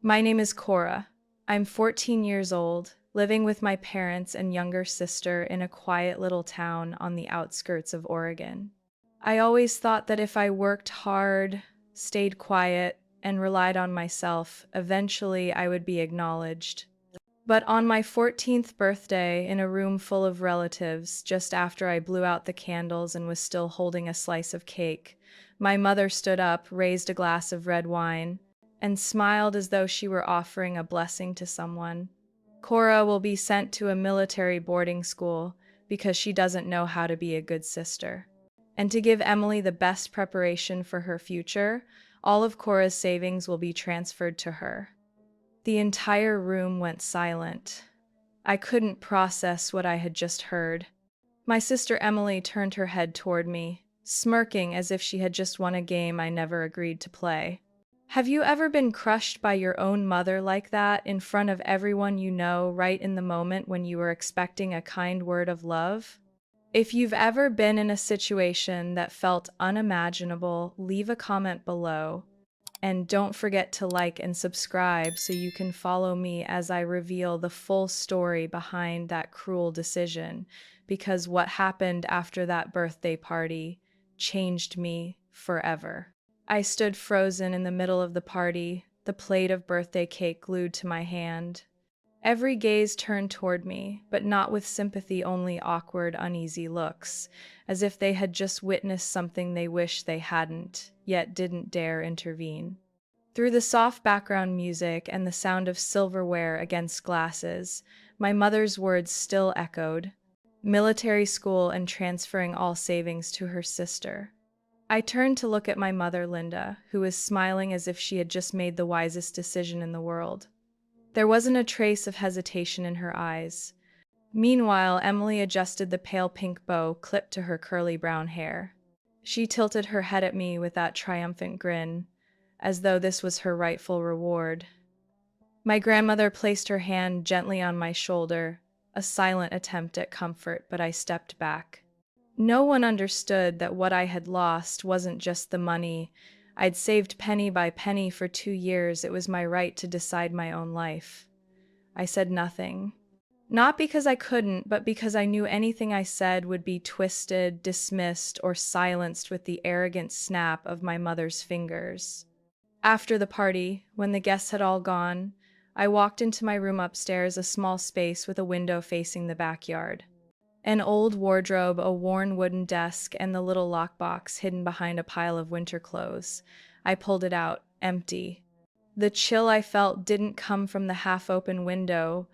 My name is Cora. I'm 14 years old, living with my parents and younger sister in a quiet little town on the outskirts of Oregon. I always thought that if I worked hard, stayed quiet, and relied on myself, eventually I would be acknowledged. But on my 14th birthday, in a room full of relatives, just after I blew out the candles and was still holding a slice of cake, my mother stood up, raised a glass of red wine, and smiled as though she were offering a blessing to someone. Cora will be sent to a military boarding school because she doesn't know how to be a good sister. And to give Emily the best preparation for her future, all of Cora's savings will be transferred to her. The entire room went silent. I couldn't process what I had just heard. My sister Emily turned her head toward me, smirking as if she had just won a game I never agreed to play. Have you ever been crushed by your own mother like that, in front of everyone you know, right in the moment when you were expecting a kind word of love? If you've ever been in a situation that felt unimaginable, leave a comment below. And don't forget to like and subscribe so you can follow me as I reveal the full story behind that cruel decision, because what happened after that birthday party changed me forever. I stood frozen in the middle of the party, the plate of birthday cake glued to my hand. Every gaze turned toward me, but not with sympathy, only awkward, uneasy looks, as if they had just witnessed something they wished they hadn't, yet didn't dare intervene. Through the soft background music and the sound of silverware against glasses, my mother's words still echoed: military school and transferring all savings to her sister. I turned to look at my mother, Linda, who was smiling as if she had just made the wisest decision in the world. There wasn't a trace of hesitation in her eyes. Meanwhile, Emily adjusted the pale pink bow clipped to her curly brown hair. She tilted her head at me with that triumphant grin, as though this was her rightful reward. My grandmother placed her hand gently on my shoulder, a silent attempt at comfort, but I stepped back. No one understood that what I had lost wasn't just the money. I'd saved penny by penny for 2 years. It was my right to decide my own life. I said nothing. Not because I couldn't, but because I knew anything I said would be twisted, dismissed, or silenced with the arrogant snap of my mother's fingers. After the party, when the guests had all gone, I walked into my room upstairs, a small space with a window facing the backyard. An old wardrobe, a worn wooden desk, and the little lockbox hidden behind a pile of winter clothes. I pulled it out, empty. The chill I felt didn't come from the half-open window,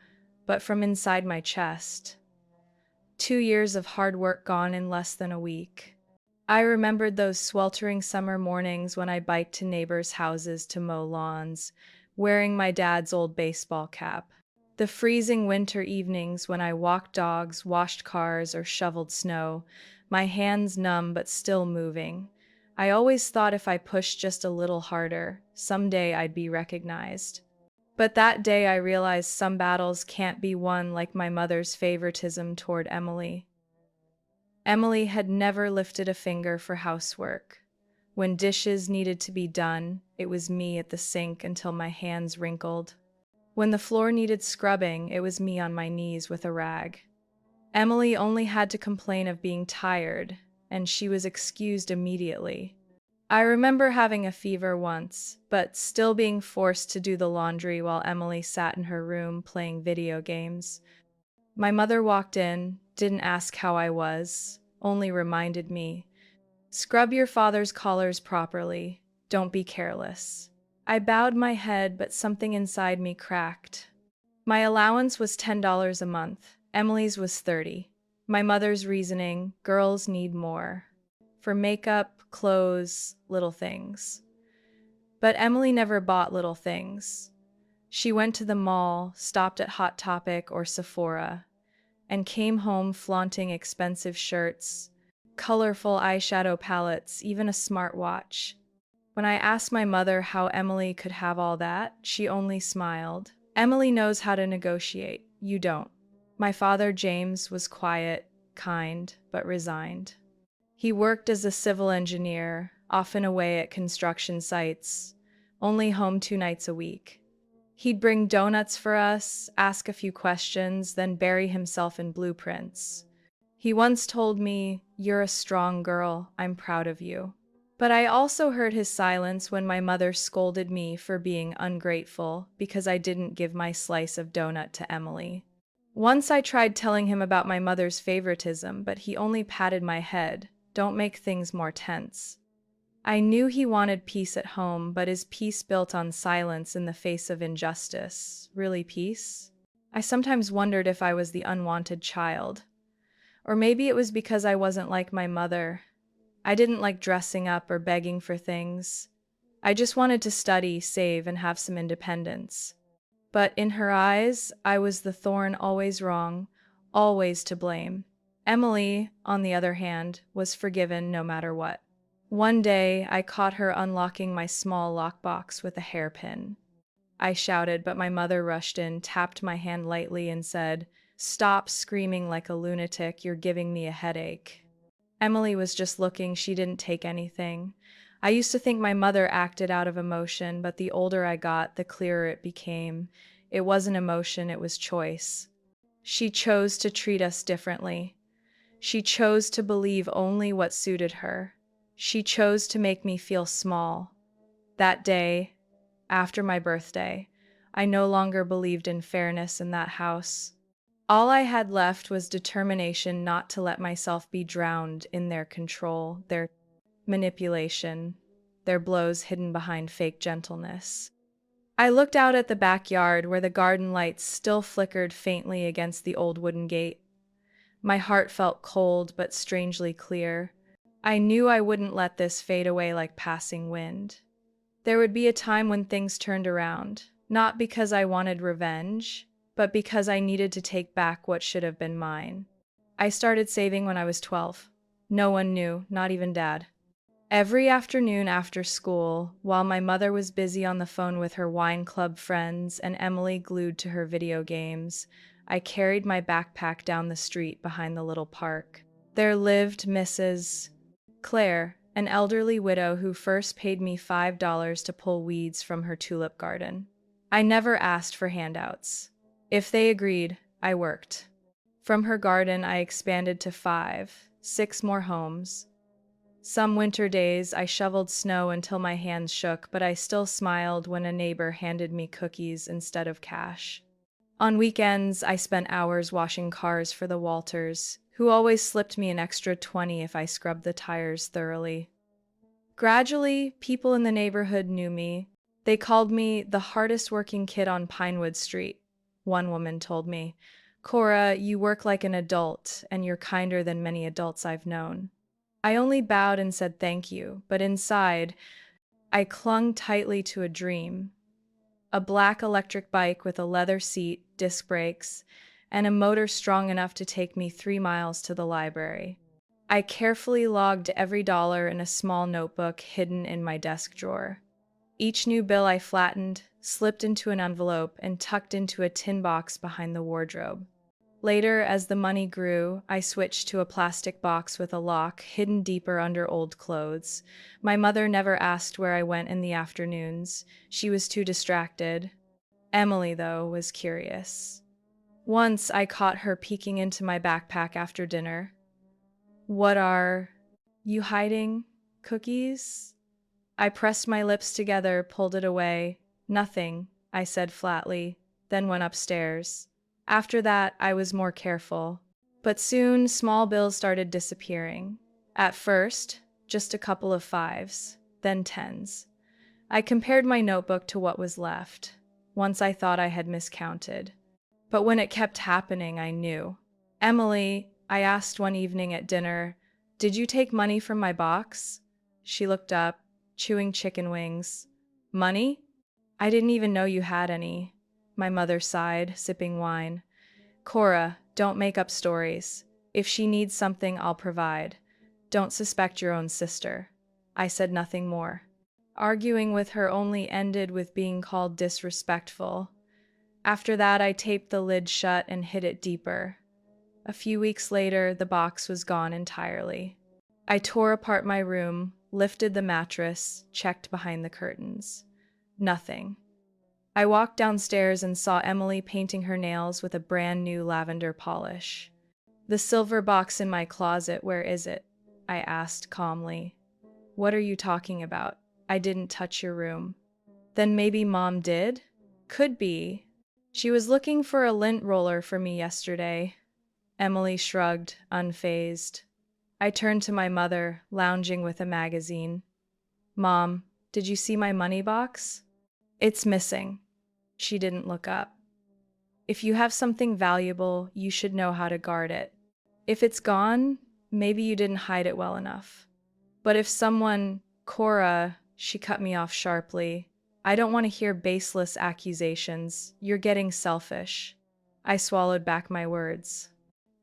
but from inside my chest. 2 years of hard work gone in less than a week. I remembered those sweltering summer mornings when I biked to neighbors' houses to mow lawns, wearing my dad's old baseball cap. The freezing winter evenings when I walked dogs, washed cars, or shoveled snow, my hands numb but still moving. I always thought if I pushed just a little harder, someday I'd be recognized. But that day I realized some battles can't be won, like my mother's favoritism toward Emily. Emily had never lifted a finger for housework. When dishes needed to be done, it was me at the sink until my hands wrinkled. When the floor needed scrubbing, it was me on my knees with a rag. Emily only had to complain of being tired, and she was excused immediately. I remember having a fever once, but still being forced to do the laundry while Emily sat in her room playing video games. My mother walked in, didn't ask how I was, only reminded me, "Scrub your father's collars properly, don't be careless." I bowed my head, but something inside me cracked. My allowance was $10 a month. Emily's was $30. My mother's reasoning: girls need more. For makeup, clothes, little things. But Emily never bought little things. She went to the mall, stopped at Hot Topic or Sephora, and came home flaunting expensive shirts, colorful eyeshadow palettes, even a smartwatch. When I asked my mother how Emily could have all that, she only smiled. Emily knows how to negotiate. You don't. My father, James, was quiet, kind, but resigned. He worked as a civil engineer, often away at construction sites, only home 2 nights a week. He'd bring donuts for us, ask a few questions, then bury himself in blueprints. He once told me, "You're a strong girl, I'm proud of you." But I also heard his silence when my mother scolded me for being ungrateful because I didn't give my slice of donut to Emily. Once I tried telling him about my mother's favoritism, but he only patted my head. Don't make things more tense. I knew he wanted peace at home, but is peace built on silence in the face of injustice really peace? I sometimes wondered if I was the unwanted child. Or maybe it was because I wasn't like my mother. I didn't like dressing up or begging for things. I just wanted to study, save, and have some independence. But in her eyes, I was the thorn always wrong, always to blame. Emily, on the other hand, was forgiven no matter what. One day, I caught her unlocking my small lockbox with a hairpin. I shouted, but my mother rushed in, tapped my hand lightly, and said, "Stop screaming like a lunatic, you're giving me a headache." Emily was just looking, she didn't take anything. I used to think my mother acted out of emotion, but the older I got, the clearer it became. It wasn't emotion, it was choice. She chose to treat us differently. She chose to believe only what suited her. She chose to make me feel small. That day, after my birthday, I no longer believed in fairness in that house. All I had left was determination not to let myself be drowned in their control, their manipulation, their blows hidden behind fake gentleness. I looked out at the backyard where the garden lights still flickered faintly against the old wooden gate. My heart felt cold but strangely clear. I knew I wouldn't let this fade away like passing wind. There would be a time when things turned around, not because I wanted revenge, but because I needed to take back what should have been mine. I started saving when I was 12. No one knew, not even Dad. Every afternoon after school, while my mother was busy on the phone with her wine club friends and Emily glued to her video games, I carried my backpack down the street behind the little park. There lived Mrs. Claire, an elderly widow who first paid me $5 to pull weeds from her tulip garden. I never asked for handouts. If they agreed, I worked. From her garden, I expanded to 5, 6 more homes. Some winter days, I shoveled snow until my hands shook, but I still smiled when a neighbor handed me cookies instead of cash. On weekends, I spent hours washing cars for the Walters, who always slipped me an extra 20 if I scrubbed the tires thoroughly. Gradually, people in the neighborhood knew me. They called me the hardest working kid on Pinewood Street. One woman told me, "Cora, you work like an adult, and you're kinder than many adults I've known." I only bowed and said thank you, but inside, I clung tightly to a dream. A black electric bike with a leather seat, disc brakes, and a motor strong enough to take me 3 miles to the library. I carefully logged every dollar in a small notebook hidden in my desk drawer. Each new bill I flattened, slipped into an envelope, and tucked into a tin box behind the wardrobe. Later, as the money grew, I switched to a plastic box with a lock hidden deeper under old clothes. My mother never asked where I went in the afternoons. She was too distracted. Emily, though, was curious. Once I caught her peeking into my backpack after dinner. "What are you hiding? Cookies?" I pressed my lips together, pulled it away. "Nothing," I said flatly, then went upstairs. After that, I was more careful. But soon, small bills started disappearing. At first, just a couple of 5s, then 10s. I compared my notebook to what was left. Once I thought I had miscounted. But when it kept happening, I knew. "Emily," I asked one evening at dinner, "did you take money from my box?" She looked up, chewing chicken wings. "Money? I didn't even know you had any." My mother sighed, sipping wine. "Cora, don't make up stories. If she needs something, I'll provide. Don't suspect your own sister." I said nothing more. Arguing with her only ended with being called disrespectful. After that, I taped the lid shut and hid it deeper. A few weeks later, the box was gone entirely. I tore apart my room, lifted the mattress, checked behind the curtains. Nothing. I walked downstairs and saw Emily painting her nails with a brand new lavender polish. The silver box in my closet, where is it? I asked calmly. What are you talking about? I didn't touch your room. Then maybe Mom did? Could be. She was looking for a lint roller for me yesterday. Emily shrugged, unfazed. I turned to my mother, lounging with a magazine. Mom, did you see my money box? It's missing. She didn't look up. If you have something valuable, you should know how to guard it. If it's gone, maybe you didn't hide it well enough. But if someone, Cora, she cut me off sharply. I don't want to hear baseless accusations. You're getting selfish. I swallowed back my words.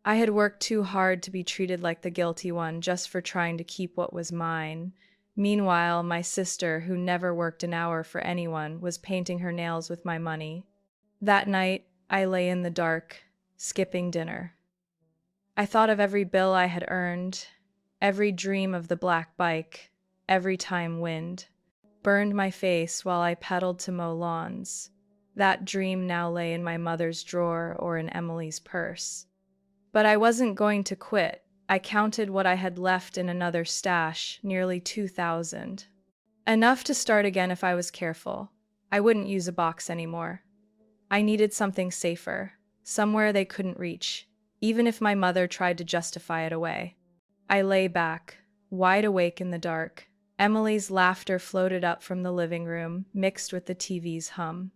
I had worked too hard to be treated like the guilty one just for trying to keep what was mine. Meanwhile, my sister, who never worked an hour for anyone, was painting her nails with my money. That night, I lay in the dark, skipping dinner. I thought of every bill I had earned, every dream of the black bike, every time wind burned my face while I pedaled to mow lawns. That dream now lay in my mother's drawer or in Emily's purse. But I wasn't going to quit. I counted what I had left in another stash, nearly 2,000. Enough to start again if I was careful. I wouldn't use a box anymore. I needed something safer, somewhere they couldn't reach, even if my mother tried to justify it away. I lay back, wide awake in the dark. Emily's laughter floated up from the living room, mixed with the TV's hum.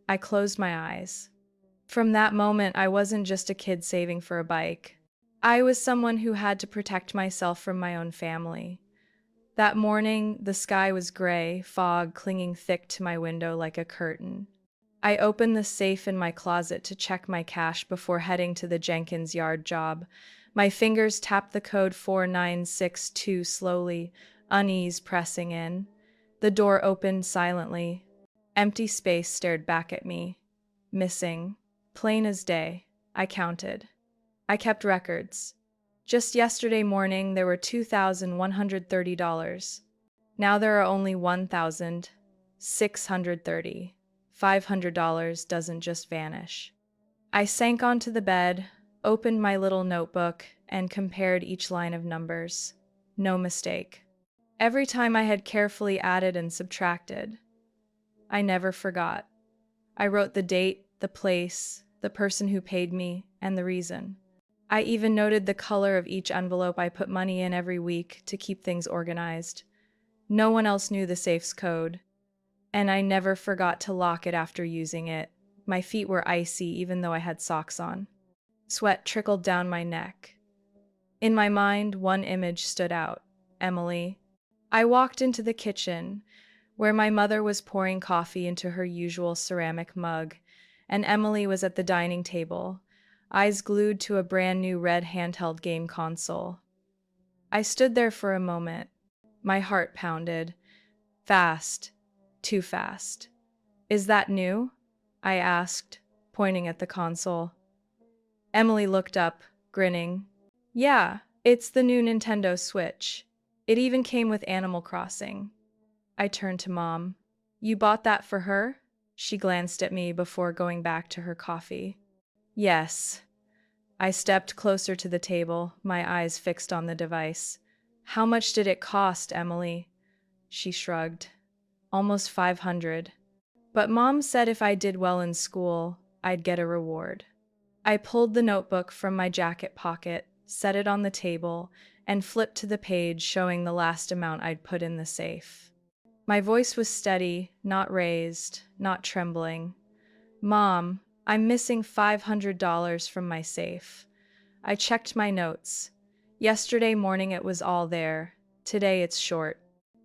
I closed my eyes. From that moment, I wasn't just a kid saving for a bike. I was someone who had to protect myself from my own family. That morning, the sky was gray, fog clinging thick to my window like a curtain. I opened the safe in my closet to check my cash before heading to the Jenkins yard job. My fingers tapped the code 4962 slowly, unease pressing in. The door opened silently. Empty space stared back at me. Missing. Plain as day. I counted. I kept records. Just yesterday morning, there were $2,130. Now there are only $1,630. $500 doesn't just vanish. I sank onto the bed, opened my little notebook, and compared each line of numbers. No mistake. Every time I had carefully added and subtracted. I never forgot. I wrote the date, the place, the person who paid me, and the reason. I even noted the color of each envelope I put money in every week to keep things organized. No one else knew the safe's code, and I never forgot to lock it after using it. My feet were icy even though I had socks on. Sweat trickled down my neck. In my mind, one image stood out. Emily. I walked into the kitchen, where my mother was pouring coffee into her usual ceramic mug, and Emily was at the dining table, eyes glued to a brand new red handheld game console. I stood there for a moment. My heart pounded. Fast. Too fast. Is that new? I asked, pointing at the console. Emily looked up, grinning. Yeah, it's the new Nintendo Switch. It even came with Animal Crossing. I turned to Mom. You bought that for her? She glanced at me before going back to her coffee. Yes. I stepped closer to the table, my eyes fixed on the device. How much did it cost, Emily? She shrugged. Almost 500. But Mom said if I did well in school, I'd get a reward. I pulled the notebook from my jacket pocket, set it on the table, and flipped to the page showing the last amount I'd put in the safe. My voice was steady, not raised, not trembling. Mom, I'm missing $500 from my safe. I checked my notes. Yesterday morning it was all there. Today it's short.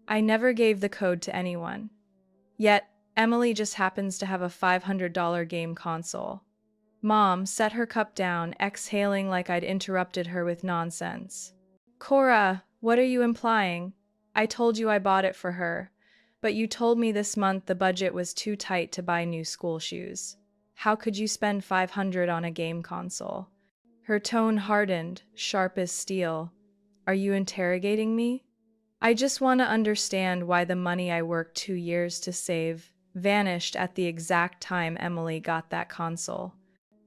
I never gave the code to anyone. Yet, Emily just happens to have a $500 game console. Mom set her cup down, exhaling like I'd interrupted her with nonsense. Cora, what are you implying? I told you I bought it for her, but you told me this month the budget was too tight to buy new school shoes. How could you spend $500 on a game console? Her tone hardened, sharp as steel. Are you interrogating me? I just want to understand why the money I worked 2 years to save vanished at the exact time Emily got that console.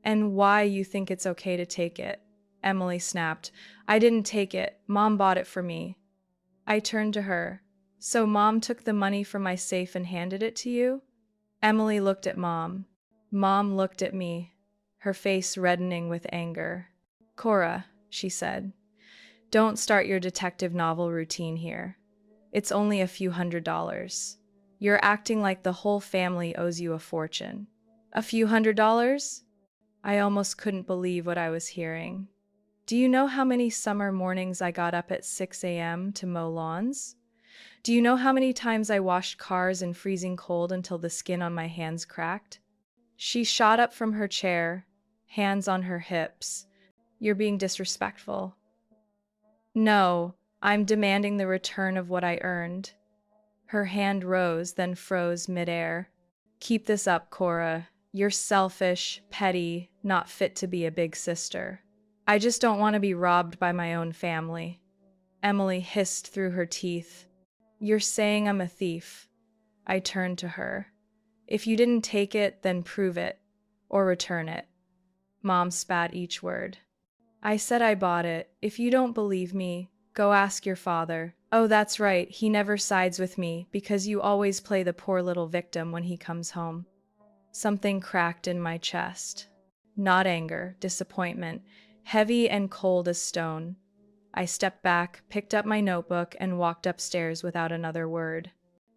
And why you think it's okay to take it? Emily snapped. I didn't take it. Mom bought it for me. I turned to her. So Mom took the money from my safe and handed it to you? Emily looked at Mom. Mom looked at me, her face reddening with anger. Cora, she said, don't start your detective novel routine here. It's only a few $100s. You're acting like the whole family owes you a fortune. A few $100s? I almost couldn't believe what I was hearing. Do you know how many summer mornings I got up at 6 a.m. to mow lawns? Do you know how many times I washed cars in freezing cold until the skin on my hands cracked? She shot up from her chair, hands on her hips. You're being disrespectful. No, I'm demanding the return of what I earned. Her hand rose, then froze midair. Keep this up, Cora. You're selfish, petty, not fit to be a big sister. I just don't want to be robbed by my own family. Emily hissed through her teeth. You're saying I'm a thief. I turned to her. If you didn't take it, then prove it. Or return it. Mom spat each word. I said I bought it. If you don't believe me, go ask your father. Oh, that's right, he never sides with me because you always play the poor little victim when he comes home. Something cracked in my chest. Not anger, disappointment, heavy and cold as stone. I stepped back, picked up my notebook, and walked upstairs without another word.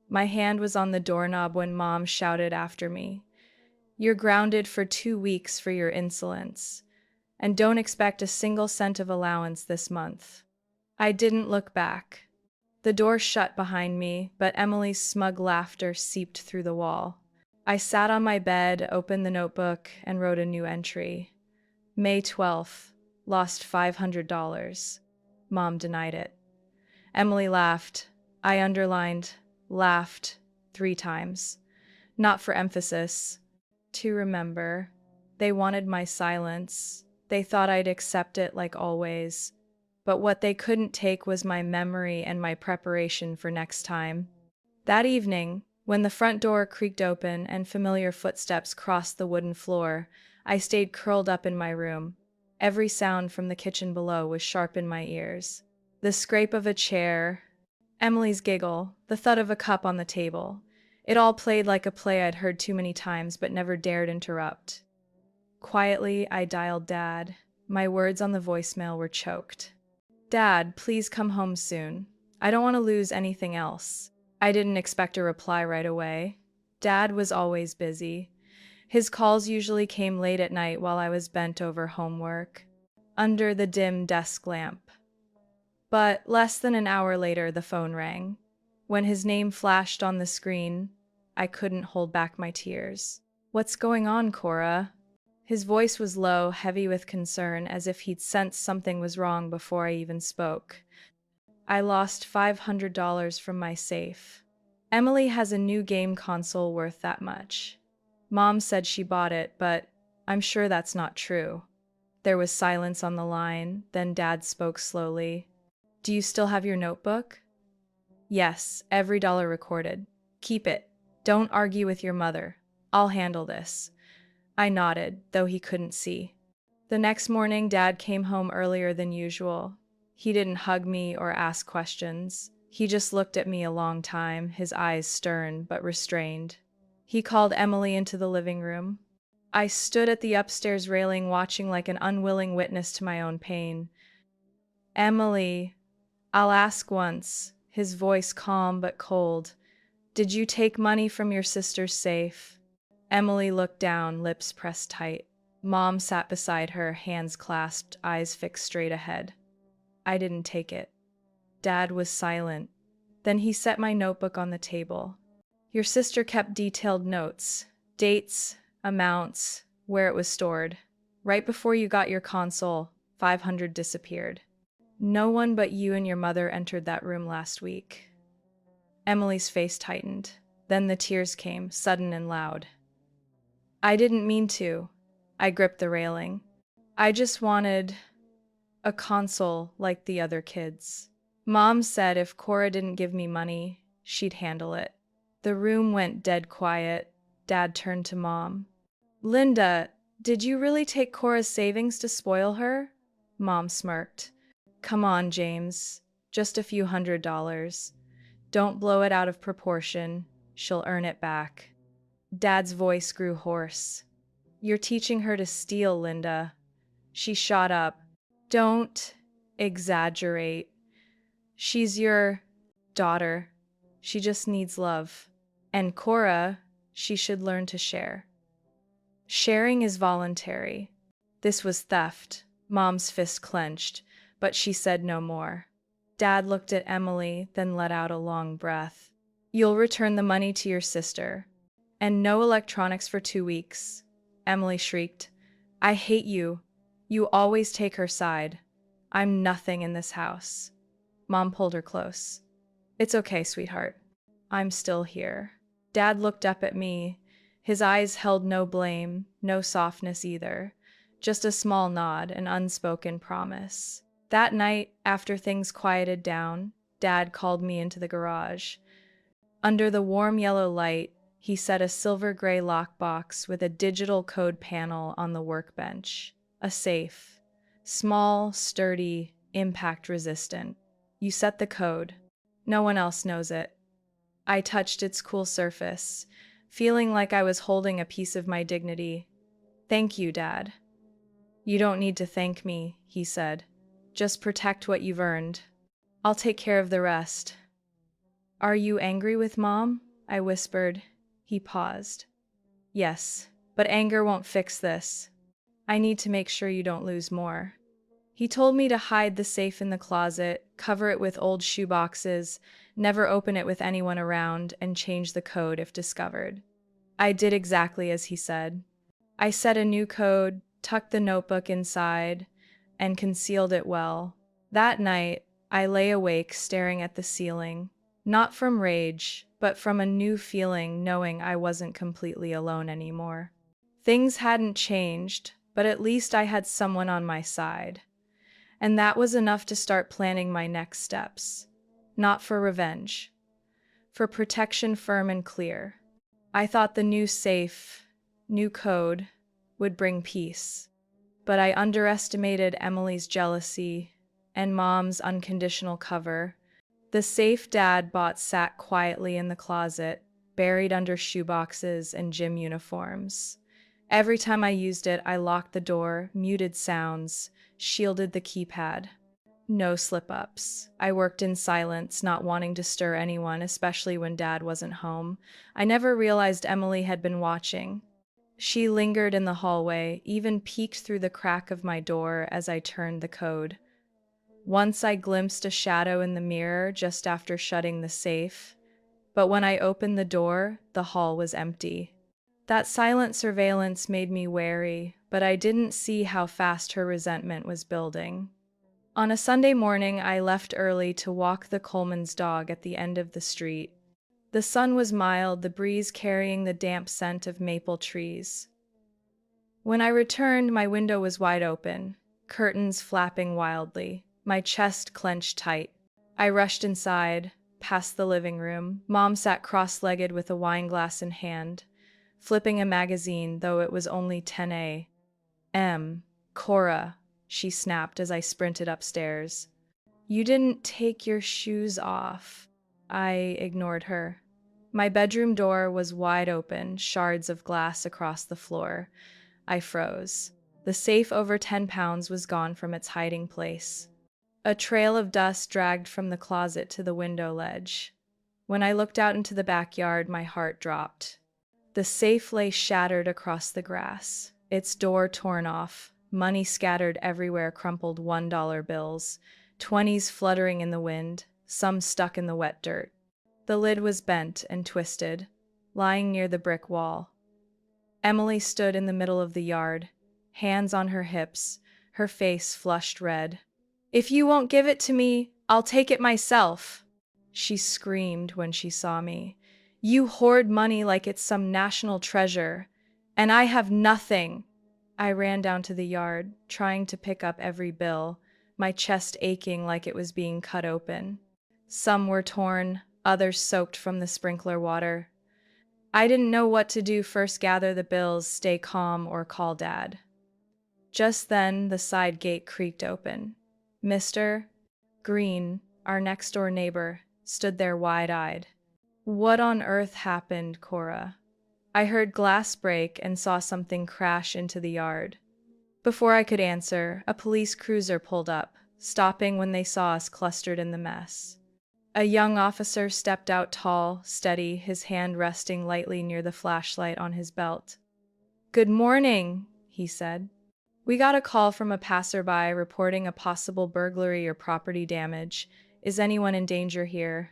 My hand was on the doorknob when Mom shouted after me. You're grounded for 2 weeks for your insolence. And don't expect a single cent of allowance this month. I didn't look back. The door shut behind me, but Emily's smug laughter seeped through the wall. I sat on my bed, opened the notebook, and wrote a new entry. May 12th, lost $500. Mom denied it. Emily laughed. I underlined, laughed, 3 times. Not for emphasis. To remember. They wanted my silence. They thought I'd accept it like always. But what they couldn't take was my memory and my preparation for next time. That evening, when the front door creaked open and familiar footsteps crossed the wooden floor, I stayed curled up in my room. Every sound from the kitchen below was sharp in my ears. The scrape of a chair, Emily's giggle, the thud of a cup on the table. It all played like a play I'd heard too many times but never dared interrupt. Quietly, I dialed Dad. My words on the voicemail were choked. Dad, please come home soon. I don't want to lose anything else. I didn't expect a reply right away. Dad was always busy. His calls usually came late at night while I was bent over homework, under the dim desk lamp. But less than an hour later, the phone rang. When his name flashed on the screen, I couldn't hold back my tears. What's going on, Cora? His voice was low, heavy with concern, as if he'd sensed something was wrong before I even spoke. I lost $500 from my safe. Emily has a new game console worth that much. Mom said she bought it, but I'm sure that's not true. There was silence on the line, then Dad spoke slowly. Do you still have your notebook? Yes, every dollar recorded. Keep it. Don't argue with your mother. I'll handle this. I nodded, though he couldn't see. The next morning, Dad came home earlier than usual. He didn't hug me or ask questions. He just looked at me a long time, his eyes stern but restrained. He called Emily into the living room. I stood at the upstairs railing watching like an unwilling witness to my own pain. Emily, I'll ask once, his voice calm but cold. Did you take money from your sister's safe? Emily looked down, lips pressed tight. Mom sat beside her, hands clasped, eyes fixed straight ahead. I didn't take it. Dad was silent. Then he set my notebook on the table. Your sister kept detailed notes, dates, amounts, where it was stored. Right before you got your console, 500 disappeared. No one but you and your mother entered that room last week. Emily's face tightened. Then the tears came, sudden and loud. I didn't mean to. I gripped the railing. I just wanted a console like the other kids. Mom said if Cora didn't give me money, she'd handle it. The room went dead quiet. Dad turned to Mom. Linda, did you really take Cora's savings to spoil her? Mom smirked. Come on, James. Just a few $100s. Don't blow it out of proportion. She'll earn it back. Dad's voice grew hoarse. You're teaching her to steal, Linda. She shot up. Don't exaggerate. She's your daughter. She just needs love. And Cora, she should learn to share. Sharing is voluntary. This was theft. Mom's fist clenched, but she said no more. Dad looked at Emily, then let out a long breath. You'll return the money to your sister. And no electronics for 2 weeks. Emily shrieked. I hate you. You always take her side. I'm nothing in this house. Mom pulled her close. It's okay, sweetheart. I'm still here. Dad looked up at me. His eyes held no blame, no softness either. Just a small nod, an unspoken promise. That night, after things quieted down, Dad called me into the garage. Under the warm yellow light, he set a silver-gray lockbox with a digital code panel on the workbench. A safe. Small, sturdy, impact-resistant. You set the code. No one else knows it. I touched its cool surface, feeling like I was holding a piece of my dignity. Thank you, Dad. You don't need to thank me, he said. Just protect what you've earned. I'll take care of the rest. Are you angry with Mom? I whispered. He paused. Yes, but anger won't fix this. I need to make sure you don't lose more. He told me to hide the safe in the closet, cover it with old shoeboxes, never open it with anyone around, and change the code if discovered. I did exactly as he said. I set a new code, tucked the notebook inside, and concealed it well. That night, I lay awake staring at the ceiling, not from rage, but from a new feeling knowing I wasn't completely alone anymore. Things hadn't changed, but at least I had someone on my side. And that was enough to start planning my next steps. Not for revenge. For protection firm and clear. I thought the new safe, new code, would bring peace. But I underestimated Emily's jealousy and Mom's unconditional cover. The safe Dad bought sat quietly in the closet, buried under shoeboxes and gym uniforms. Every time I used it, I locked the door, muted sounds, shielded the keypad. No slip-ups. I worked in silence, not wanting to stir anyone, especially when Dad wasn't home. I never realized Emily had been watching. She lingered in the hallway, even peeked through the crack of my door as I turned the code. Once I glimpsed a shadow in the mirror just after shutting the safe, but when I opened the door, the hall was empty. That silent surveillance made me wary, but I didn't see how fast her resentment was building. On a Sunday morning, I left early to walk the Coleman's dog at the end of the street. The sun was mild, the breeze carrying the damp scent of maple trees. When I returned, my window was wide open, curtains flapping wildly, my chest clenched tight. I rushed inside, past the living room. Mom sat cross-legged with a wine glass in hand, flipping a magazine, though it was only 10 a.m. Cora, she snapped as I sprinted upstairs. You didn't take your shoes off. I ignored her. My bedroom door was wide open, shards of glass across the floor. I froze. The safe over 10 pounds was gone from its hiding place. A trail of dust dragged from the closet to the window ledge. When I looked out into the backyard, my heart dropped. The safe lay shattered across the grass, its door torn off, money scattered everywhere, crumpled $1 bills, 20s fluttering in the wind, some stuck in the wet dirt. The lid was bent and twisted, lying near the brick wall. Emily stood in the middle of the yard, hands on her hips, her face flushed red. If you won't give it to me, I'll take it myself, she screamed when she saw me. You hoard money like it's some national treasure, and I have nothing. I ran down to the yard, trying to pick up every bill, my chest aching like it was being cut open. Some were torn, others soaked from the sprinkler water, I didn't know what to do. First, gather the bills, stay calm, or call Dad. Just then, the side gate creaked open. Mr. Green, our next-door neighbor, stood there wide-eyed. What on earth happened, Cora? I heard glass break and saw something crash into the yard. Before I could answer, a police cruiser pulled up, stopping when they saw us clustered in the mess. A young officer stepped out tall, steady, his hand resting lightly near the flashlight on his belt. "Good morning," he said. "We got a call from a passerby reporting a possible burglary or property damage. Is anyone in danger here?"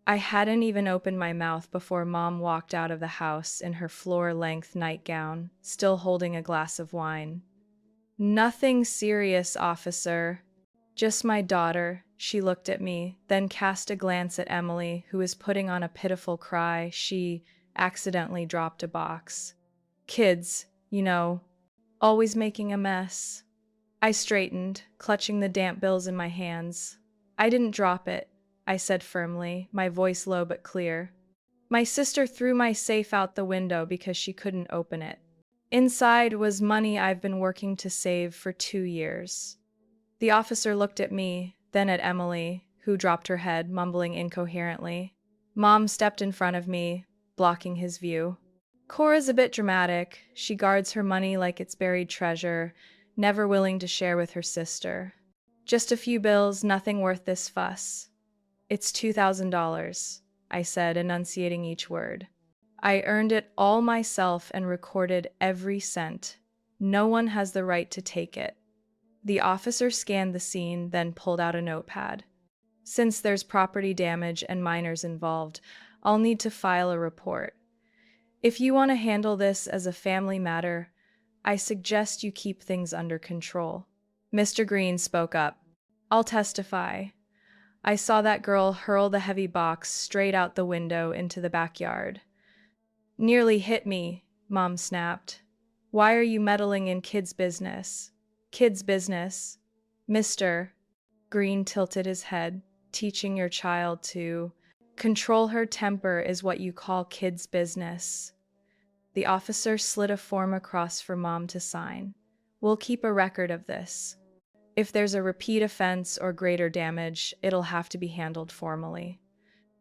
I hadn't even opened my mouth before Mom walked out of the house in her floor-length nightgown, still holding a glass of wine. "Nothing serious, officer. Just my daughter." She looked at me, then cast a glance at Emily, who was putting on a pitiful cry. She accidentally dropped a box. "Kids, always making a mess." I straightened, clutching the damp bills in my hands. "I didn't drop it," I said firmly, my voice low but clear. "My sister threw my safe out the window because she couldn't open it. Inside was money I've been working to save for 2 years." The officer looked at me, then at Emily, who dropped her head, mumbling incoherently. Mom stepped in front of me, blocking his view. "Cora's a bit dramatic. She guards her money like it's buried treasure, never willing to share with her sister. Just a few bills, nothing worth this fuss." "It's $2,000, I said, enunciating each word. "I earned it all myself and recorded every cent. No one has the right to take it." The officer scanned the scene, then pulled out a notepad. "Since there's property damage and minors involved, I'll need to file a report. If you want to handle this as a family matter, I suggest you keep things under control." Mr. Green spoke up. "I'll testify. I saw that girl hurl the heavy box straight out the window into the backyard." "Nearly hit me," Mom snapped. "Why are you meddling in kids' business?" "Kids' business?" Mr. Green tilted his head. "Teaching your child to control her temper is what you call kids' business." The officer slid a form across for Mom to sign. "We'll keep a record of this. If there's a repeat offense or greater damage, it'll have to be handled formally."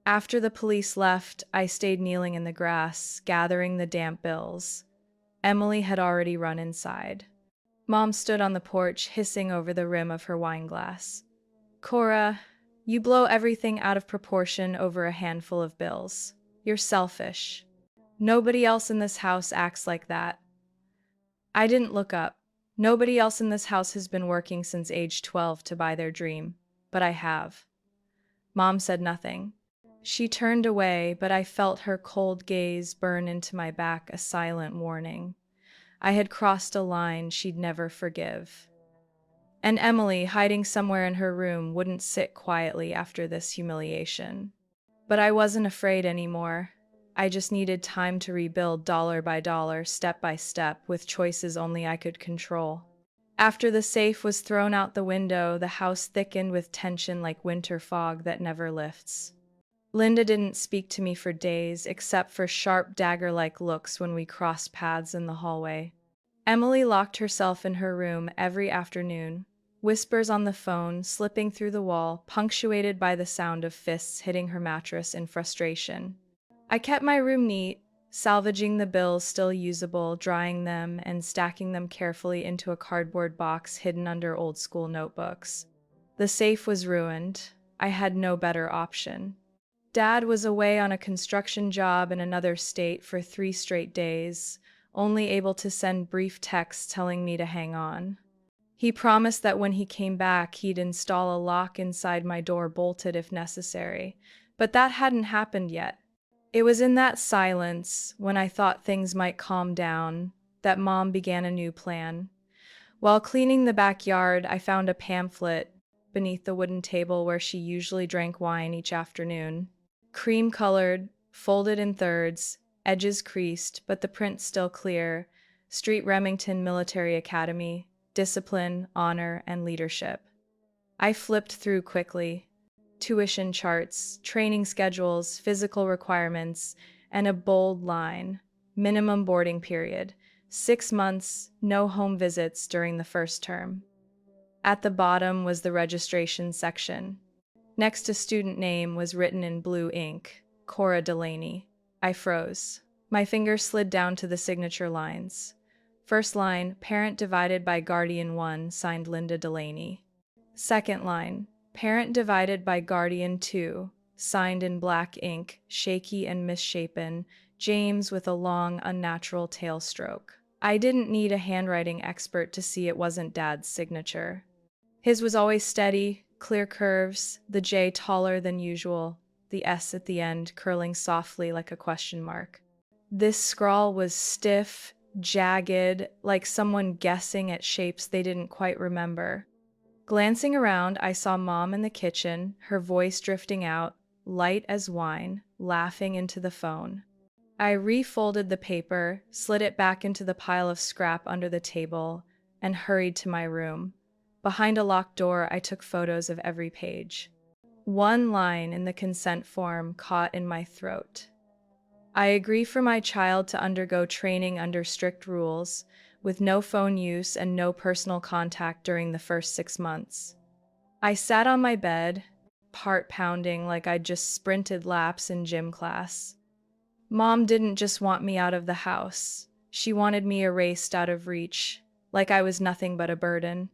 After the police left, I stayed kneeling in the grass, gathering the damp bills. Emily had already run inside. Mom stood on the porch, hissing over the rim of her wine glass. "Cora, you blow everything out of proportion over a handful of bills. You're selfish. Nobody else in this house acts like that." I didn't look up. Nobody else in this house has been working since age 12 to buy their dream, but I have. Mom said nothing. She turned away, but I felt her cold gaze burn into my back, a silent warning. I had crossed a line she'd never forgive. And Emily, hiding somewhere in her room, wouldn't sit quietly after this humiliation. But I wasn't afraid anymore. I just needed time to rebuild dollar by dollar, step by step, with choices only I could control. After the safe was thrown out the window, the house thickened with tension like winter fog that never lifts. Linda didn't speak to me for days, except for sharp dagger-like looks when we crossed paths in the hallway. Emily locked herself in her room every afternoon, whispers on the phone slipping through the wall, punctuated by the sound of fists hitting her mattress in frustration. I kept my room neat, salvaging the bills still usable, drying them, and stacking them carefully into a cardboard box hidden under old-school notebooks. The safe was ruined. I had no better option. Dad was away on a construction job in another state for 3 straight days, only able to send brief texts telling me to hang on. He promised that when he came back, he'd install a lock inside my door, bolted if necessary, but that hadn't happened yet. It was in that silence, when I thought things might calm down, that Mom began a new plan. While cleaning the backyard, I found a pamphlet beneath the wooden table where she usually drank wine each afternoon. Cream-colored, folded in thirds, edges creased, but the print still clear. Street Remington Military Academy, Discipline, Honor, and Leadership. I flipped through quickly. Tuition charts, training schedules, physical requirements, and a bold line, minimum boarding period, 6 months, no home visits during the first term. At the bottom was the registration section. Next to student name was written in blue ink, Cora Delaney. I froze. My finger slid down to the signature lines. First line, parent divided by guardian 1, signed Linda Delaney. Second line, parent divided by guardian 2, signed in black ink, shaky and misshapen, James with a long, unnatural tail stroke. I didn't need a handwriting expert to see it wasn't Dad's signature. His was always steady, clear curves, the J taller than usual, the S at the end curling softly like a question mark. This scrawl was stiff, jagged, like someone guessing at shapes they didn't quite remember. Glancing around, I saw Mom in the kitchen, her voice drifting out, light as wine, laughing into the phone. I refolded the paper, slid it back into the pile of scrap under the table, and hurried to my room. Behind a locked door, I took photos of every page. One line in the consent form caught in my throat. I agree for my child to undergo training under strict rules, with no phone use and no personal contact during the first 6 months. I sat on my bed, heart pounding like I'd just sprinted laps in gym class. Mom didn't just want me out of the house. She wanted me erased out of reach, like I was nothing but a burden.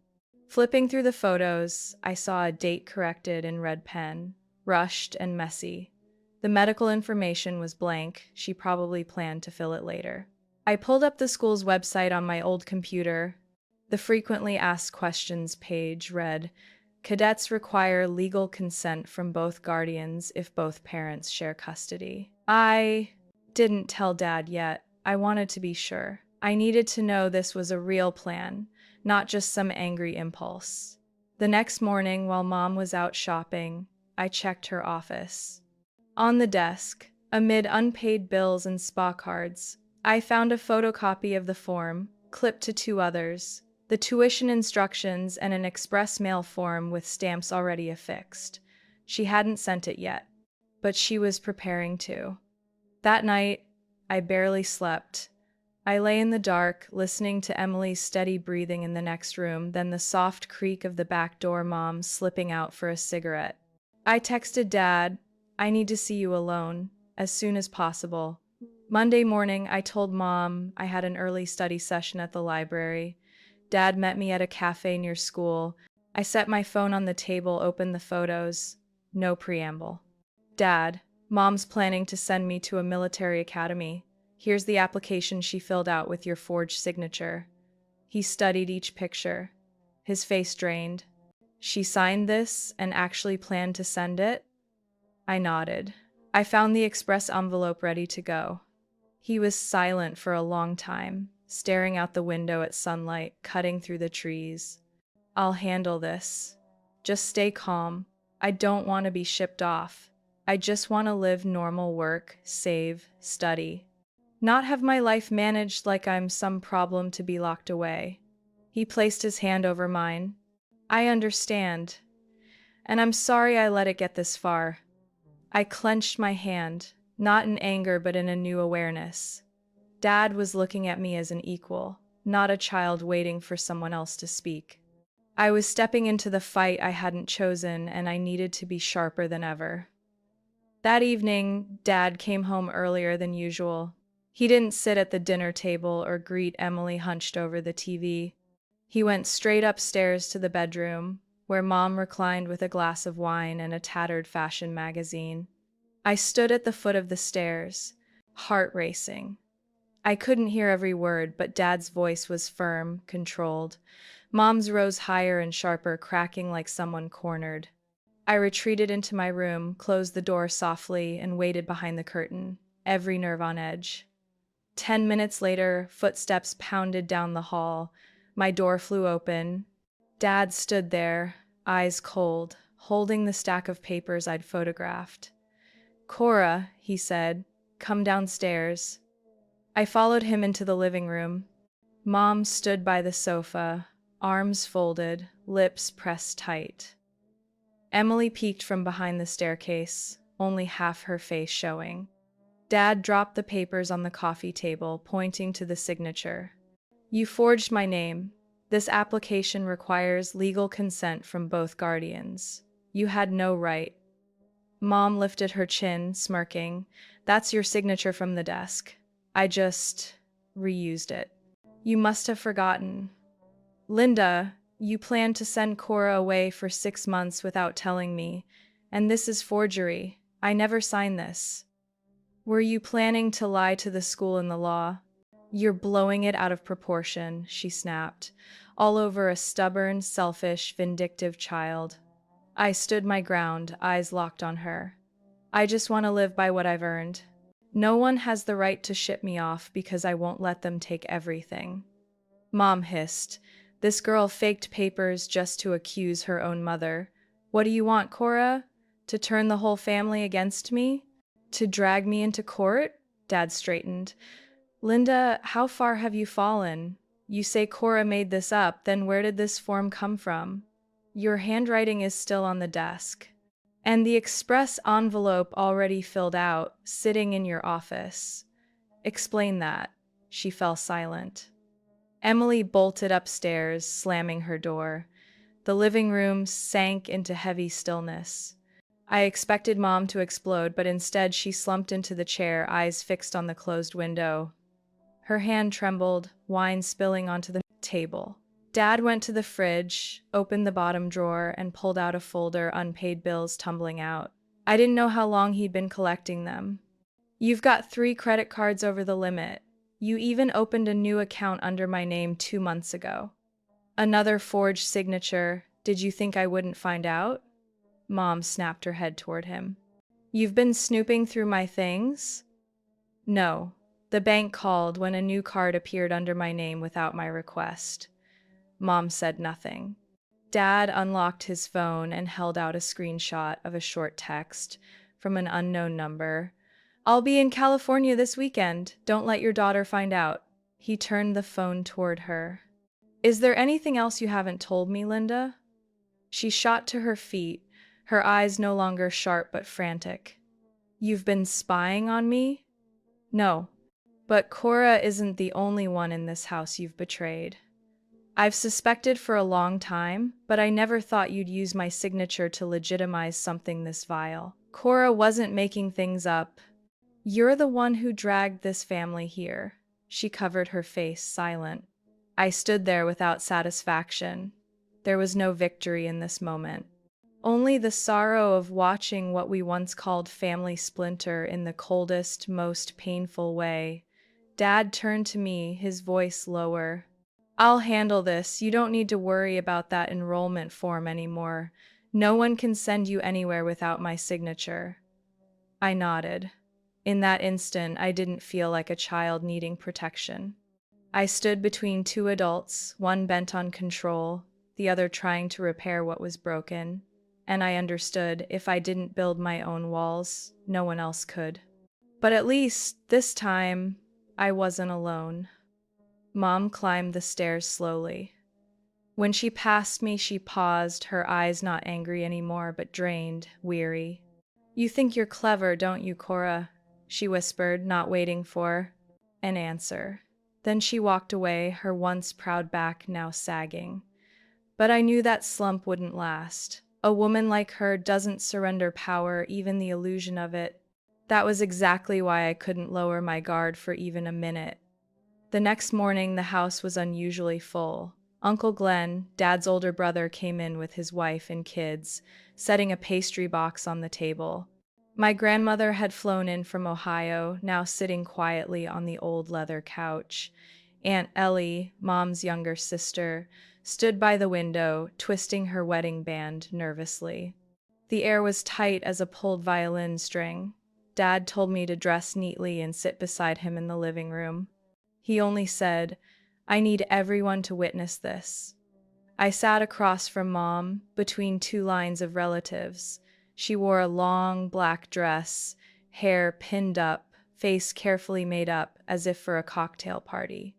Flipping through the photos, I saw a date corrected in red pen, rushed and messy. The medical information was blank. She probably planned to fill it later. I pulled up the school's website on my old computer. The frequently asked questions page read, "Cadets require legal consent from both guardians if both parents share custody." I didn't tell Dad yet. I wanted to be sure. I needed to know this was a real plan, not just some angry impulse. The next morning, while Mom was out shopping, I checked her office. On the desk, amid unpaid bills and spa cards, I found a photocopy of the form, clipped to 2 others, the tuition instructions and an express mail form with stamps already affixed. She hadn't sent it yet, but she was preparing to. That night, I barely slept. I lay in the dark, listening to Emily's steady breathing in the next room, then the soft creak of the back door, Mom slipping out for a cigarette. I texted Dad, "I need to see you alone, as soon as possible." Monday morning, I told Mom I had an early study session at the library. Dad met me at a cafe near school. I set my phone on the table, opened the photos. No preamble. "Dad, Mom's planning to send me to a military academy. Here's the application she filled out with your forged signature." He studied each picture. His face drained. "She signed this and actually planned to send it?" I nodded. I found the express envelope ready to go. He was silent for a long time, staring out the window at sunlight cutting through the trees. "I'll handle this. Just stay calm. I don't want to be shipped off. I just want to live normal, work, save, study. Not have my life managed like I'm some problem to be locked away." He placed his hand over mine. "I understand. And I'm sorry I let it get this far." I clenched my hand, not in anger but in a new awareness. Dad was looking at me as an equal, not a child waiting for someone else to speak. I was stepping into the fight I hadn't chosen, and I needed to be sharper than ever. That evening, Dad came home earlier than usual. He didn't sit at the dinner table or greet Emily hunched over the TV. He went straight upstairs to the bedroom, where Mom reclined with a glass of wine and a tattered fashion magazine. I stood at the foot of the stairs, heart racing. I couldn't hear every word, but Dad's voice was firm, controlled. Mom's rose higher and sharper, cracking like someone cornered. I retreated into my room, closed the door softly, and waited behind the curtain, every nerve on edge. 10 minutes later, footsteps pounded down the hall. My door flew open. Dad stood there, eyes cold, holding the stack of papers I'd photographed. "Cora," he said, "come downstairs." I followed him into the living room. Mom stood by the sofa, arms folded, lips pressed tight. Emily peeked from behind the staircase, only half her face showing. Dad dropped the papers on the coffee table, pointing to the signature. You forged my name. This application requires legal consent from both guardians. You had no right. Mom lifted her chin, smirking. That's your signature from the desk. I just reused it. You must have forgotten. Linda, you planned to send Cora away for 6 months without telling me, and this is forgery. I never signed this. Were you planning to lie to the school and the law? You're blowing it out of proportion, she snapped, all over a stubborn, selfish, vindictive child. I stood my ground, eyes locked on her. I just want to live by what I've earned. No one has the right to ship me off because I won't let them take everything. Mom hissed. This girl faked papers just to accuse her own mother. What do you want, Cora? To turn the whole family against me? To drag me into court? Dad straightened. Linda, how far have you fallen? You say Cora made this up, then where did this form come from? Your handwriting is still on the desk. And the express envelope already filled out, sitting in your office. Explain that. She fell silent. Emily bolted upstairs, slamming her door. The living room sank into heavy stillness. I expected Mom to explode, but instead she slumped into the chair, eyes fixed on the closed window. Her hand trembled, wine spilling onto the table. Dad went to the fridge, opened the bottom drawer, and pulled out a folder, unpaid bills tumbling out. I didn't know how long he'd been collecting them. You've got 3 credit cards over the limit. You even opened a new account under my name 2 months ago. Another forged signature. Did you think I wouldn't find out? Mom snapped her head toward him. You've been snooping through my things? No. The bank called when a new card appeared under my name without my request. Mom said nothing. Dad unlocked his phone and held out a screenshot of a short text from an unknown number. I'll be in California this weekend. Don't let your daughter find out. He turned the phone toward her. Is there anything else you haven't told me, Linda? She shot to her feet, her eyes no longer sharp but frantic. You've been spying on me? No. But Cora isn't the only one in this house you've betrayed. I've suspected for a long time, but I never thought you'd use my signature to legitimize something this vile. Cora wasn't making things up. You're the one who dragged this family here. She covered her face, silent. I stood there without satisfaction. There was no victory in this moment. Only the sorrow of watching what we once called family splinter in the coldest, most painful way. Dad turned to me, his voice lower. I'll handle this. You don't need to worry about that enrollment form anymore. No one can send you anywhere without my signature. I nodded. In that instant, I didn't feel like a child needing protection. I stood between 2 adults, one bent on control, the other trying to repair what was broken, and I understood if I didn't build my own walls, no one else could. But at least, this time, I wasn't alone. Mom climbed the stairs slowly. When she passed me, she paused, her eyes not angry anymore, but drained, weary. You think you're clever, don't you, Cora? She whispered, not waiting for an answer. Then she walked away, her once proud back now sagging. But I knew that slump wouldn't last. A woman like her doesn't surrender power, even the illusion of it. That was exactly why I couldn't lower my guard for even a minute. The next morning, the house was unusually full. Uncle Glenn, Dad's older brother, came in with his wife and kids, setting a pastry box on the table. My grandmother had flown in from Ohio, now sitting quietly on the old leather couch. Aunt Ellie, Mom's younger sister, stood by the window, twisting her wedding band nervously. The air was tight as a pulled violin string. Dad told me to dress neatly and sit beside him in the living room. He only said, I need everyone to witness this. I sat across from Mom, between 2 lines of relatives. She wore a long black dress, hair pinned up, face carefully made up as if for a cocktail party.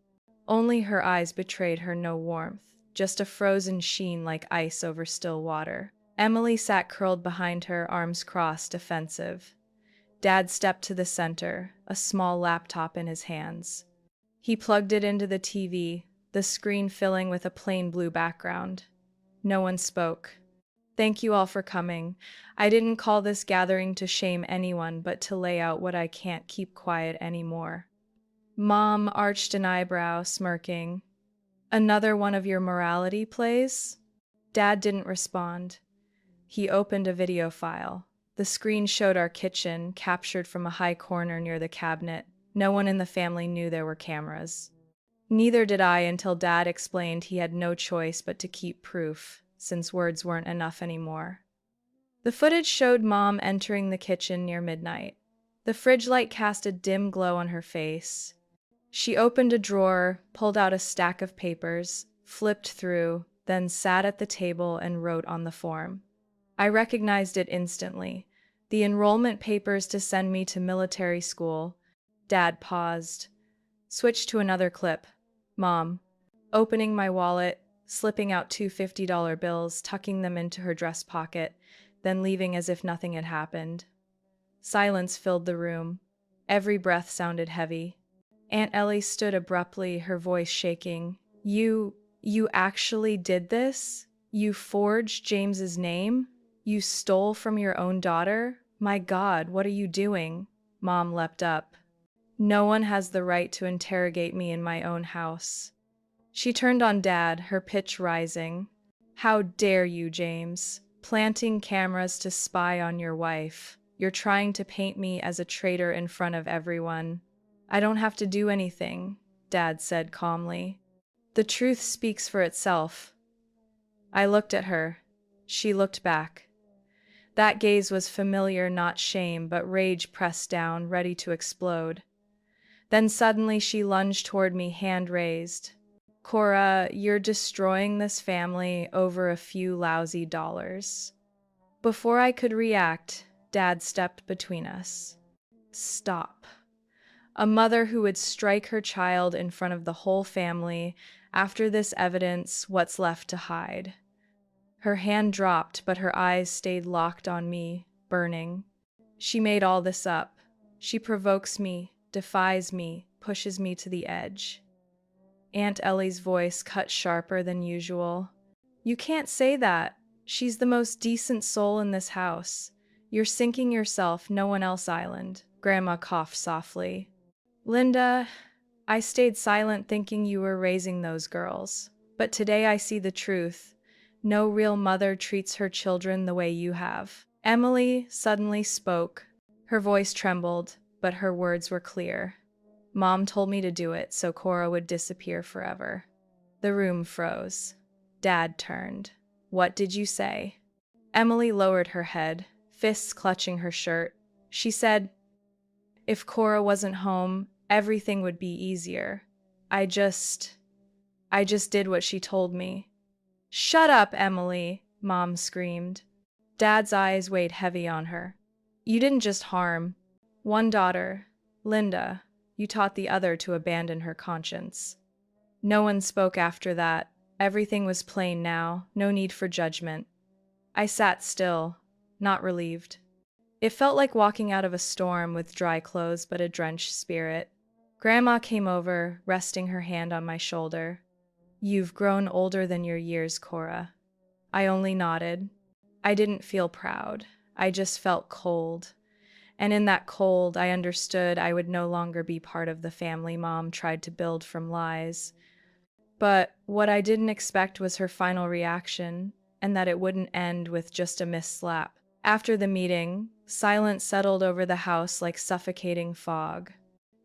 Only her eyes betrayed her no warmth, just a frozen sheen like ice over still water. Emily sat curled behind her, arms crossed, defensive. Dad stepped to the center, a small laptop in his hands. He plugged it into the TV, the screen filling with a plain blue background. No one spoke. Thank you all for coming. I didn't call this gathering to shame anyone, but to lay out what I can't keep quiet anymore. Mom arched an eyebrow, smirking. Another one of your morality plays? Dad didn't respond. He opened a video file. The screen showed our kitchen, captured from a high corner near the cabinet. No one in the family knew there were cameras. Neither did I until Dad explained he had no choice but to keep proof, since words weren't enough anymore. The footage showed Mom entering the kitchen near midnight. The fridge light cast a dim glow on her face. She opened a drawer, pulled out a stack of papers, flipped through, then sat at the table and wrote on the form. I recognized it instantly. The enrollment papers to send me to military school. Dad paused. Switched to another clip. Mom, opening my wallet, slipping out two $50 bills, tucking them into her dress pocket, then leaving as if nothing had happened. Silence filled the room. Every breath sounded heavy. Aunt Ellie stood abruptly, her voice shaking. You actually did this? You forged James's name? You stole from your own daughter? My God, what are you doing? Mom leapt up. No one has the right to interrogate me in my own house. She turned on Dad, her pitch rising. How dare you, James? Planting cameras to spy on your wife. You're trying to paint me as a traitor in front of everyone. I don't have to do anything, Dad said calmly. The truth speaks for itself. I looked at her. She looked back. That gaze was familiar, not shame, but rage pressed down, ready to explode. Then suddenly she lunged toward me, hand raised. Cora, you're destroying this family over a few lousy dollars. Before I could react, Dad stepped between us. Stop. A mother who would strike her child in front of the whole family. After this evidence, what's left to hide? Her hand dropped, but her eyes stayed locked on me, burning. She made all this up. She provokes me, defies me, pushes me to the edge. Aunt Ellie's voice cut sharper than usual. You can't say that. She's the most decent soul in this house. You're sinking yourself, no one else island. Grandma coughed softly. Linda, I stayed silent thinking you were raising those girls. But today I see the truth. No real mother treats her children the way you have. Emily suddenly spoke. Her voice trembled, but her words were clear. Mom told me to do it so Cora would disappear forever. The room froze. Dad turned. What did you say? Emily lowered her head, fists clutching her shirt. She said, if Cora wasn't home, everything would be easier. I just did what she told me. Shut up, Emily, Mom screamed. Dad's eyes weighed heavy on her. You didn't just harm one daughter, Linda. You taught the other to abandon her conscience. No one spoke after that. Everything was plain now, no need for judgment. I sat still, not relieved. It felt like walking out of a storm with dry clothes but a drenched spirit. Grandma came over, resting her hand on my shoulder. You've grown older than your years, Cora. I only nodded. I didn't feel proud. I just felt cold. And in that cold, I understood I would no longer be part of the family Mom tried to build from lies. But what I didn't expect was her final reaction, and that it wouldn't end with just a missed slap. After the meeting, silence settled over the house like suffocating fog.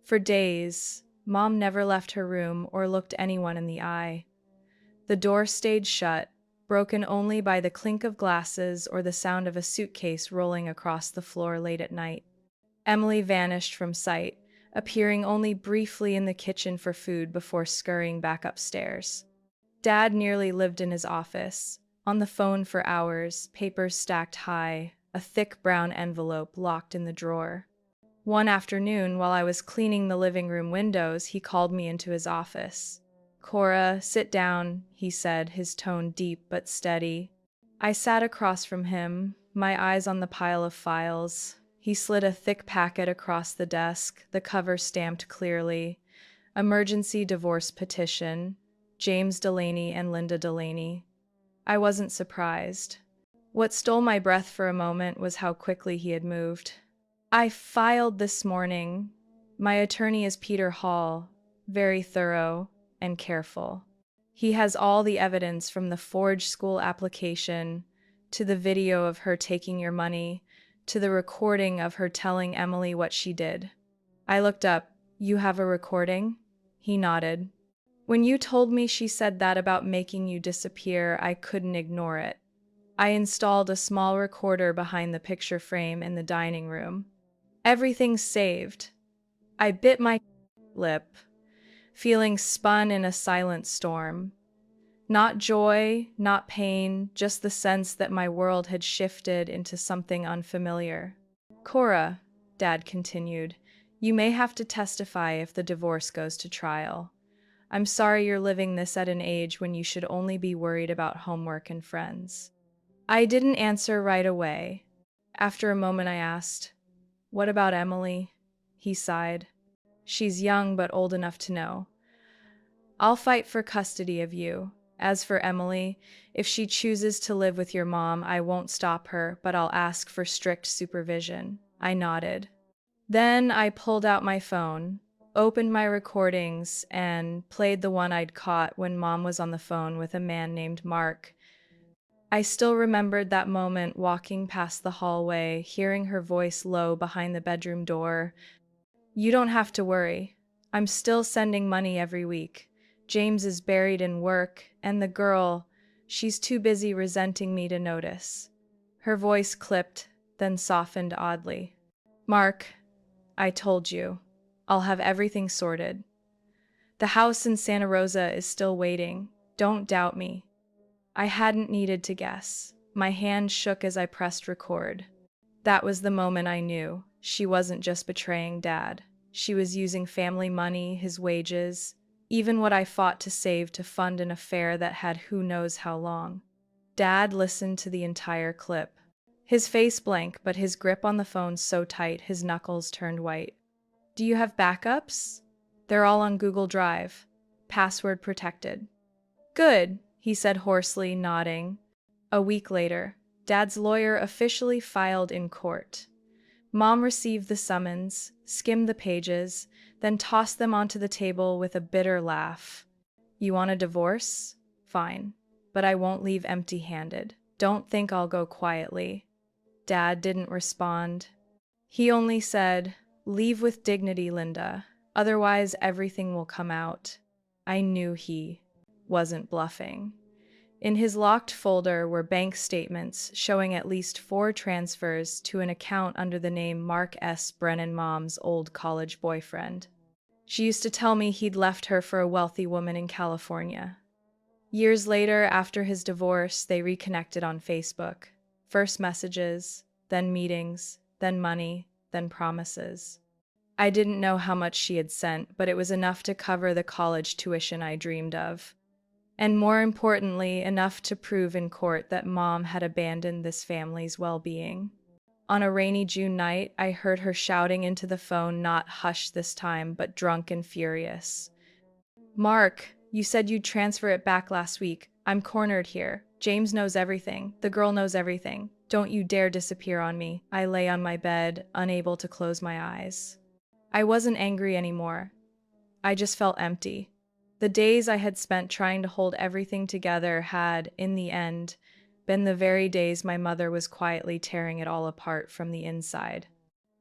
For days, Mom never left her room or looked anyone in the eye. The door stayed shut, broken only by the clink of glasses or the sound of a suitcase rolling across the floor late at night. Emily vanished from sight, appearing only briefly in the kitchen for food before scurrying back upstairs. Dad nearly lived in his office, on the phone for hours, papers stacked high, a thick brown envelope locked in the drawer. One afternoon, while I was cleaning the living room windows, he called me into his office. Cora, sit down, he said, his tone deep but steady. I sat across from him, my eyes on the pile of files. He slid a thick packet across the desk, the cover stamped clearly. Emergency divorce petition. James Delaney and Linda Delaney. I wasn't surprised. What stole my breath for a moment was how quickly he had moved. I filed this morning. My attorney is Peter Hall, very thorough and careful. He has all the evidence from the forged school application to the video of her taking your money to the recording of her telling Emily what she did. I looked up. You have a recording? He nodded. When you told me she said that about making you disappear, I couldn't ignore it. I installed a small recorder behind the picture frame in the dining room. Everything's saved. I bit my lip, feeling spun in a silent storm. Not joy, not pain, just the sense that my world had shifted into something unfamiliar. Cora, Dad continued, you may have to testify if the divorce goes to trial. I'm sorry you're living this at an age when you should only be worried about homework and friends. I didn't answer right away. After a moment I asked, what about Emily? He sighed. She's young but old enough to know. I'll fight for custody of you. As for Emily, if she chooses to live with your mom, I won't stop her, but I'll ask for strict supervision. I nodded. Then I pulled out my phone, opened my recordings, and played the one I'd caught when Mom was on the phone with a man named Mark. I still remembered that moment walking past the hallway, hearing her voice low behind the bedroom door. You don't have to worry. I'm still sending money every week. James is buried in work, and the girl, she's too busy resenting me to notice. Her voice clipped, then softened oddly. Mark, I told you. I'll have everything sorted. The house in Santa Rosa is still waiting. Don't doubt me. I hadn't needed to guess. My hand shook as I pressed record. That was the moment I knew. She wasn't just betraying Dad. She was using family money, his wages, even what I fought to save to fund an affair that had who knows how long. Dad listened to the entire clip. His face blank, but his grip on the phone so tight his knuckles turned white. Do you have backups? They're all on Google Drive. Password protected. Good, he said hoarsely, nodding. A week later, Dad's lawyer officially filed in court. Mom received the summons, skimmed the pages, then tossed them onto the table with a bitter laugh. You want a divorce? Fine, but I won't leave empty-handed. Don't think I'll go quietly. Dad didn't respond. He only said, leave with dignity, Linda. Otherwise, everything will come out. I knew he wasn't bluffing. In his locked folder were bank statements showing at least 4 transfers to an account under the name Mark S. Brennan, Mom's old college boyfriend. She used to tell me he'd left her for a wealthy woman in California. Years later, after his divorce, they reconnected on Facebook. First messages, then meetings, then money, then promises. I didn't know how much she had sent, but it was enough to cover the college tuition I dreamed of. And more importantly, enough to prove in court that Mom had abandoned this family's well-being. On a rainy June night, I heard her shouting into the phone, not hushed this time, but drunk and furious. Mark, you said you'd transfer it back last week. I'm cornered here. James knows everything. The girl knows everything. Don't you dare disappear on me. I lay on my bed, unable to close my eyes. I wasn't angry anymore. I just felt empty. The days I had spent trying to hold everything together had, in the end, been the very days my mother was quietly tearing it all apart from the inside.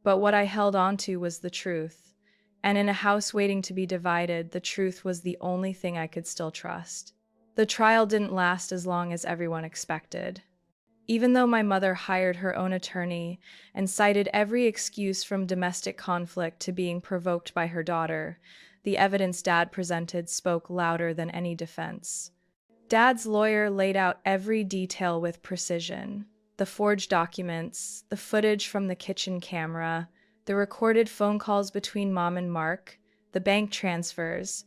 But what I held on to was the truth. And in a house waiting to be divided, the truth was the only thing I could still trust. The trial didn't last as long as everyone expected. Even though my mother hired her own attorney and cited every excuse from domestic conflict to being provoked by her daughter, the evidence Dad presented spoke louder than any defense. Dad's lawyer laid out every detail with precision. The forged documents, the footage from the kitchen camera, the recorded phone calls between Mom and Mark, the bank transfers,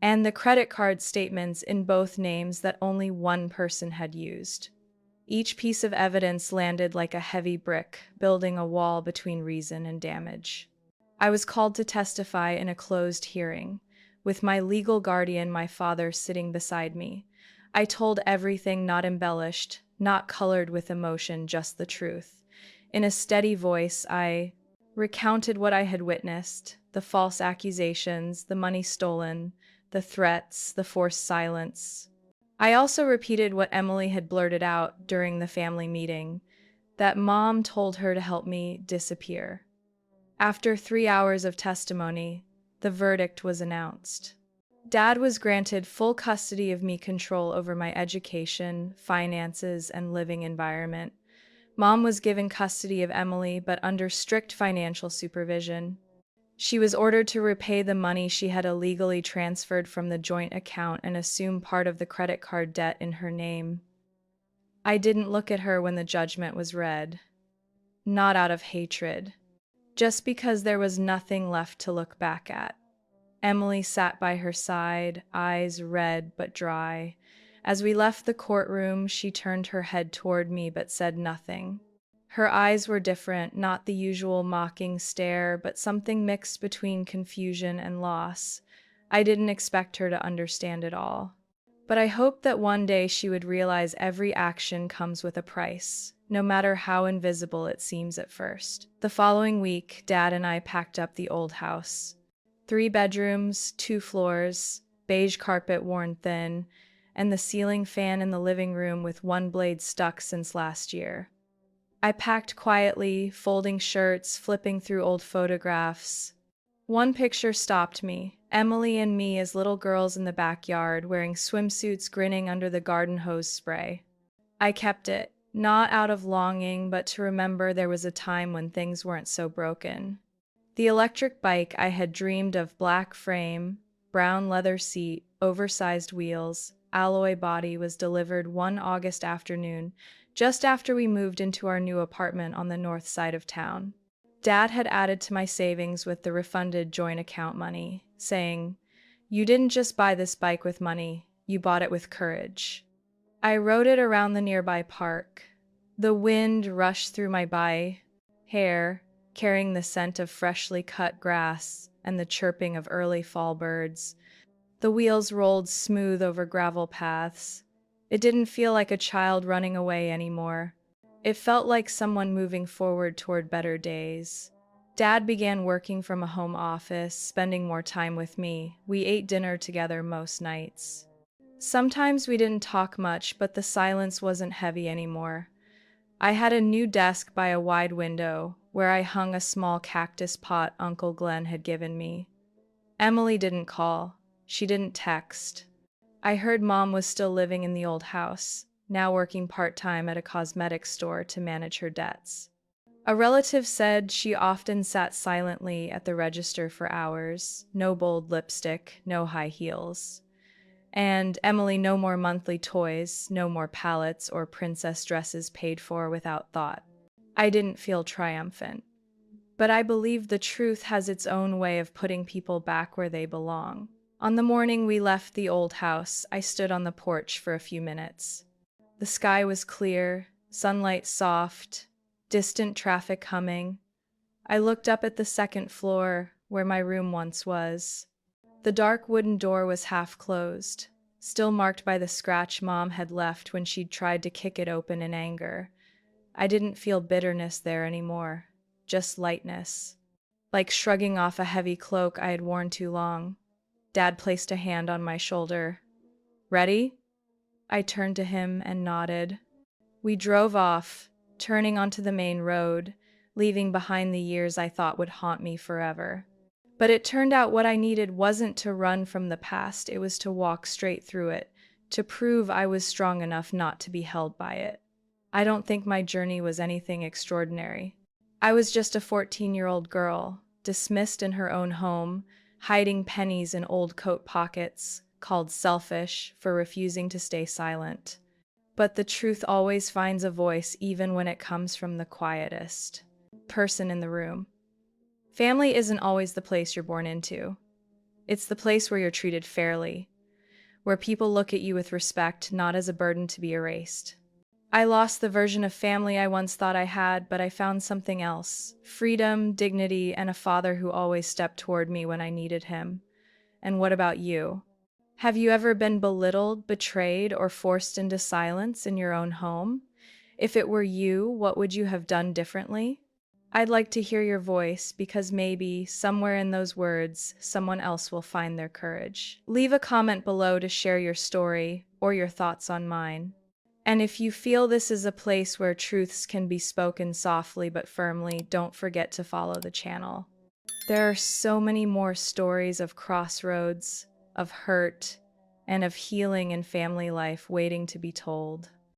and the credit card statements in both names that only one person had used. Each piece of evidence landed like a heavy brick, building a wall between reason and damage. I was called to testify in a closed hearing, with my legal guardian, my father, sitting beside me. I told everything, not embellished, not colored with emotion, just the truth. In a steady voice, I recounted what I had witnessed: the false accusations, the money stolen, the threats, the forced silence. I also repeated what Emily had blurted out during the family meeting, that Mom told her to help me disappear. After 3 hours of testimony, the verdict was announced. Dad was granted full custody of me, control over my education, finances, and living environment. Mom was given custody of Emily, but under strict financial supervision. She was ordered to repay the money she had illegally transferred from the joint account and assume part of the credit card debt in her name. I didn't look at her when the judgment was read. Not out of hatred, just because there was nothing left to look back at. Emily sat by her side, eyes red but dry. As we left the courtroom, she turned her head toward me but said nothing. Her eyes were different, not the usual mocking stare, but something mixed between confusion and loss. I didn't expect her to understand it all. But I hoped that one day she would realize every action comes with a price, no matter how invisible it seems at first. The following week, Dad and I packed up the old house. 3 bedrooms, 2 floors, beige carpet worn thin, and the ceiling fan in the living room with one blade stuck since last year. I packed quietly, folding shirts, flipping through old photographs. One picture stopped me: Emily and me as little girls in the backyard, wearing swimsuits, grinning under the garden hose spray. I kept it, not out of longing, but to remember there was a time when things weren't so broken. The electric bike I had dreamed of: black frame, brown leather seat, oversized wheels, alloy body, was delivered one August afternoon, just after we moved into our new apartment on the north side of town. Dad had added to my savings with the refunded joint account money, saying, "You didn't just buy this bike with money, you bought it with courage." I rode it around the nearby park. The wind rushed through my hair, carrying the scent of freshly cut grass and the chirping of early fall birds. The wheels rolled smooth over gravel paths. It didn't feel like a child running away anymore. It felt like someone moving forward toward better days. Dad began working from a home office, spending more time with me. We ate dinner together most nights. Sometimes we didn't talk much, but the silence wasn't heavy anymore. I had a new desk by a wide window, where I hung a small cactus pot Uncle Glenn had given me. Emily didn't call. She didn't text. I heard Mom was still living in the old house, now working part-time at a cosmetics store to manage her debts. A relative said she often sat silently at the register for hours, no bold lipstick, no high heels. And Emily, no more monthly toys, no more palettes or princess dresses paid for without thought. I didn't feel triumphant, but I believe the truth has its own way of putting people back where they belong. On the morning we left the old house, I stood on the porch for a few minutes. The sky was clear, sunlight soft, distant traffic humming. I looked up at the second floor, where my room once was. The dark wooden door was half closed, still marked by the scratch Mom had left when she'd tried to kick it open in anger. I didn't feel bitterness there anymore, just lightness, like shrugging off a heavy cloak I had worn too long. Dad placed a hand on my shoulder. "Ready?" I turned to him and nodded. We drove off, turning onto the main road, leaving behind the years I thought would haunt me forever. But it turned out what I needed wasn't to run from the past, it was to walk straight through it, to prove I was strong enough not to be held by it. I don't think my journey was anything extraordinary. I was just a 14-year-old girl, dismissed in her own home, hiding pennies in old coat pockets, called selfish for refusing to stay silent. But the truth always finds a voice, even when it comes from the quietest person in the room. Family isn't always the place you're born into. It's the place where you're treated fairly, where people look at you with respect, not as a burden to be erased. I lost the version of family I once thought I had, but I found something else: freedom, dignity, and a father who always stepped toward me when I needed him. And what about you? Have you ever been belittled, betrayed, or forced into silence in your own home? If it were you, what would you have done differently? I'd like to hear your voice because maybe, somewhere in those words, someone else will find their courage. Leave a comment below to share your story or your thoughts on mine. And if you feel this is a place where truths can be spoken softly but firmly, don't forget to follow the channel. There are so many more stories of crossroads, of hurt, and of healing in family life waiting to be told.